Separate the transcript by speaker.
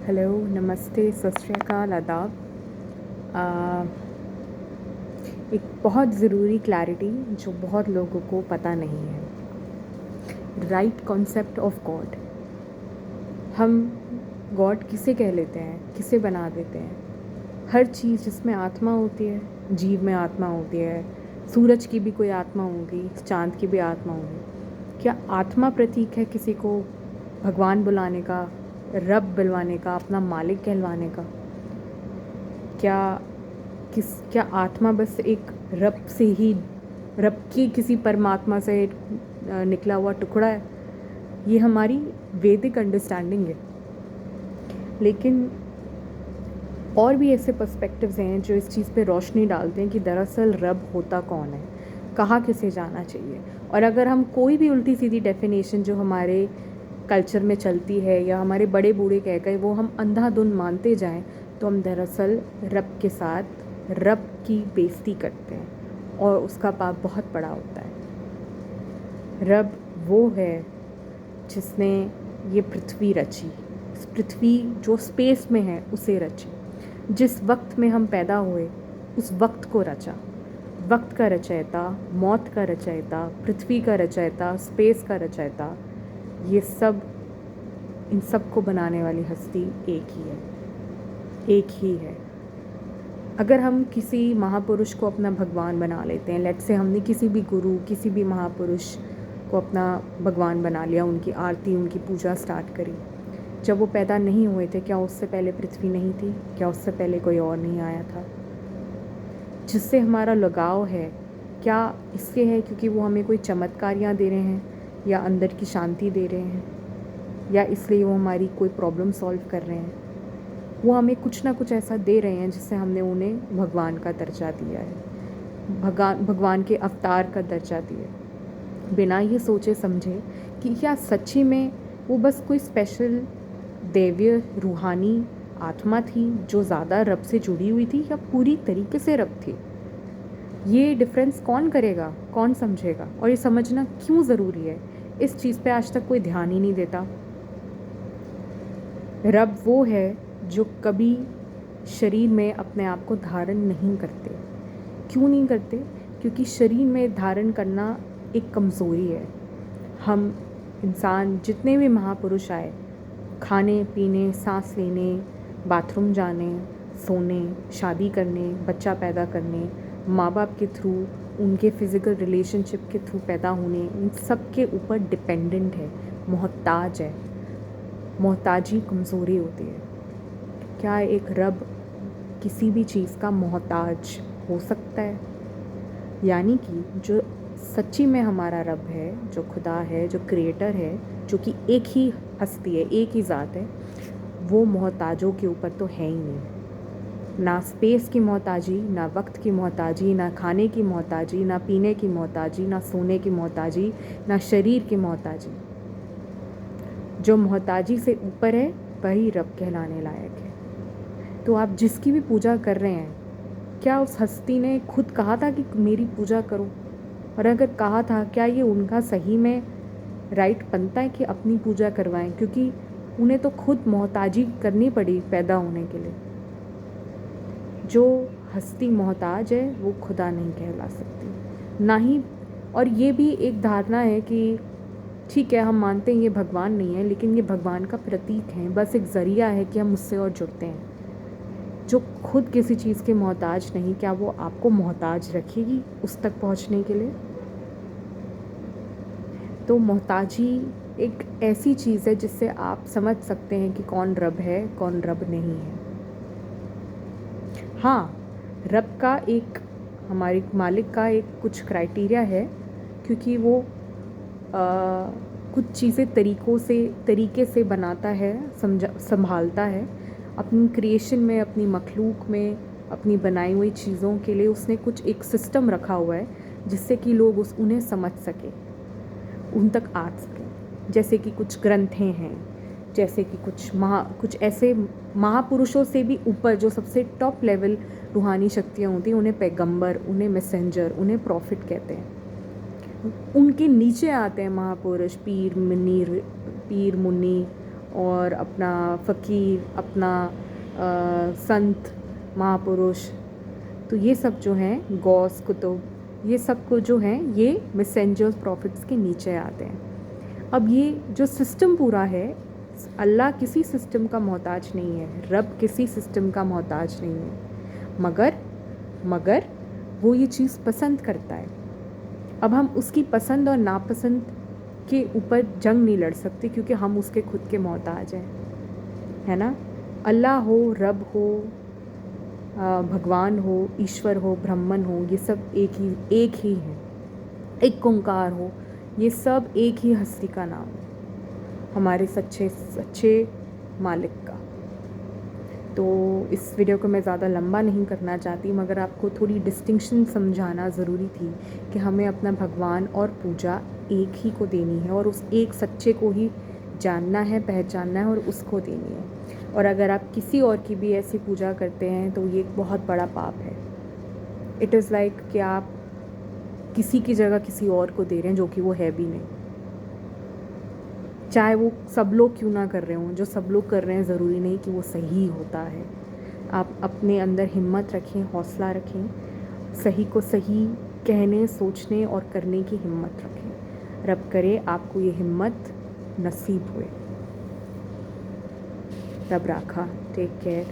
Speaker 1: Hello, नमस्ते, सत श्री अकाल, आदाब। एक बहुत ज़रूरी क्लैरिटी जो बहुत लोगों को पता नहीं है, राइट कॉन्सेप्ट ऑफ गॉड। हम गॉड किसे कह लेते हैं, किसे बना देते हैं? हर चीज़ जिसमें आत्मा होती है, जीव में आत्मा होती है, सूरज की भी कोई आत्मा होगी, चाँद की भी आत्मा होगी। क्या आत्मा प्रतीक है किसी को भगवान बुलाने का, रब बुलवाने का, अपना मालिक कहलवाने का? क्या आत्मा बस एक रब से ही, रब की किसी परमात्मा से निकला हुआ टुकड़ा है? ये हमारी वैदिक अंडरस्टैंडिंग है। लेकिन और भी ऐसे पर्सपेक्टिव्स हैं जो इस चीज़ पे रोशनी डालते हैं कि दरअसल रब होता कौन है, कहाँ किसे जाना चाहिए। और अगर हम कोई भी उल्टी सीधी डेफिनेशन जो हमारे कल्चर में चलती है या हमारे बड़े बूढ़े कह गए वो हम अंधाधुंध मानते जाएं, तो हम दरअसल रब के साथ रब की बेइज्जती करते हैं और उसका पाप बहुत बड़ा होता है। रब वो है जिसने ये पृथ्वी रची, इस पृथ्वी जो स्पेस में है उसे रची। जिस वक्त में हम पैदा हुए उस वक्त को रचा। वक्त का रचयिता, मौत का रचयिता, पृथ्वी का रचयिता, स्पेस का रचयिता, ये सब, इन सब को बनाने वाली हस्ती एक ही है, एक ही है। अगर हम किसी महापुरुष को अपना भगवान बना लेते हैं, लेट्स से हमने किसी भी गुरु, किसी भी महापुरुष को अपना भगवान बना लिया, उनकी आरती, उनकी पूजा स्टार्ट करी। जब वो पैदा नहीं हुए थे, क्या उससे पहले पृथ्वी नहीं थी? क्या उससे पहले कोई और नहीं आया था? जिससे हमारा लगाव है, क्या इससे है क्योंकि वो हमें कोई चमत्कारियाँ दे रहे हैं, या अंदर की शांति दे रहे हैं, या इसलिए वो हमारी कोई प्रॉब्लम सॉल्व कर रहे हैं? वो हमें कुछ ना कुछ ऐसा दे रहे हैं जिससे हमने उन्हें भगवान का दर्जा दिया है, भगवान के अवतार का दर्जा दिया है, बिना ये सोचे समझे कि क्या सच्ची में वो बस कोई स्पेशल दैवीय रूहानी आत्मा थी जो ज़्यादा रब से जुड़ी हुई थी, या पूरी तरीके से रब थी। ये डिफरेंस कौन करेगा, कौन समझेगा? और ये समझना क्यों ज़रूरी है, इस चीज़ पे आज तक कोई ध्यान ही नहीं देता। रब वो है जो कभी शरीर में अपने आप को धारण नहीं करते। क्यों नहीं करते? क्योंकि शरीर में धारण करना एक कमज़ोरी है। हम इंसान, जितने भी महापुरुष आए, खाने पीने, सांस लेने, बाथरूम जाने, सोने, शादी करने, बच्चा पैदा करने, माँ बाप के थ्रू, उनके फिज़िकल रिलेशनशिप के थ्रू पैदा होने, इन सब के ऊपर डिपेंडेंट है, मोहताज है। मोहताजी कमज़ोरी होती है। क्या एक रब किसी भी चीज़ का मोहताज हो सकता है? यानी कि जो सच्ची में हमारा रब है, जो खुदा है, जो क्रिएटर है, जो कि एक ही हस्ती है, एक ही ज़ात है, वो मोहताजों के ऊपर तो है ही नहीं। ना स्पेस की मोहताजी, ना वक्त की मोहताजी, ना खाने की मोहताजी, ना पीने की मोहताजी, ना सोने की मोहताजी, ना शरीर की मोहताजी। जो मोहताजी से ऊपर है वही रब कहलाने लायक है। तो आप जिसकी भी पूजा कर रहे हैं, क्या उस हस्ती ने खुद कहा था कि मेरी पूजा करो? और अगर कहा था, क्या ये उनका सही में राइट बनता है कि अपनी पूजा करवाएं? क्योंकि उन्हें तो खुद मोहताजी करनी पड़ी पैदा होने के लिए। जो हस्ती मोहताज है वो खुदा नहीं कहला सकती, ना ही। और ये भी एक धारणा है कि ठीक है, हम मानते हैं ये भगवान नहीं है, लेकिन ये भगवान का प्रतीक है, बस एक ज़रिया है कि हम उससे और जुड़ते हैं। जो खुद किसी चीज़ के मोहताज नहीं, क्या वो आपको मोहताज रखेगी उस तक पहुंचने के लिए? तो मोहताजी एक ऐसी चीज़ है जिससे आप समझ सकते हैं कि कौन रब है, कौन रब नहीं है। हाँ, रब का एक, हमारे मालिक का एक कुछ क्राइटेरिया है, क्योंकि वो कुछ चीज़ें तरीके से बनाता है, संभालता है। अपनी क्रिएशन में, अपनी मखलूक में, अपनी बनाई हुई चीज़ों के लिए उसने कुछ एक सिस्टम रखा हुआ है जिससे कि लोग उन्हें समझ सकें, उन तक आ सकें। जैसे कि कुछ ग्रंथें हैं, जैसे कि कुछ ऐसे महापुरुषों से भी ऊपर जो सबसे टॉप लेवल रूहानी शक्तियाँ होती हैं, उन्हें पैगंबर, उन्हें मैसेंजर, उन्हें प्रॉफिट कहते हैं। उनके नीचे आते हैं महापुरुष, पीर मुनि, और अपना फ़कीर, अपना संत, महापुरुष, तो ये सब जो हैं गौस कुतुब, ये सब को जो हैं ये मैसेंजर्स प्रॉफिट्स के नीचे आते हैं। अब ये जो सिस्टम पूरा है, अल्लाह किसी सिस्टम का मोहताज नहीं है, रब किसी सिस्टम का मोहताज नहीं है, मगर वो ये चीज़ पसंद करता है। अब हम उसकी पसंद और नापसंद के ऊपर जंग नहीं लड़ सकते क्योंकि हम उसके खुद के मोहताज हैं, है ना। अल्लाह हो, रब हो, भगवान हो, ईश्वर हो, ब्रह्मन हो, ये सब एक ही है, एक ओंकार हो, ये सब एक ही हस्ती का नाम है, हमारे सच्चे मालिक का। तो इस वीडियो को मैं ज़्यादा लंबा नहीं करना चाहती, मगर आपको थोड़ी डिस्टिंक्शन समझाना ज़रूरी थी कि हमें अपना भगवान और पूजा एक ही को देनी है और उस एक सच्चे को ही जानना है, पहचानना है और उसको देनी है। और अगर आप किसी और की भी ऐसी पूजा करते हैं तो ये एक बहुत बड़ा पाप है। इट इज़ लाइक कि आप किसी की जगह किसी और को दे रहे हैं जो कि वो है भी नहीं, चाहे वो सब लोग क्यों ना कर रहे हों। जो सब लोग कर रहे हैं ज़रूरी नहीं कि वो सही होता है। आप अपने अंदर हिम्मत रखें, हौसला रखें, सही को सही कहने, सोचने और करने की हिम्मत रखें। रब करे आपको ये हिम्मत नसीब हुए। रब राखा। Take care.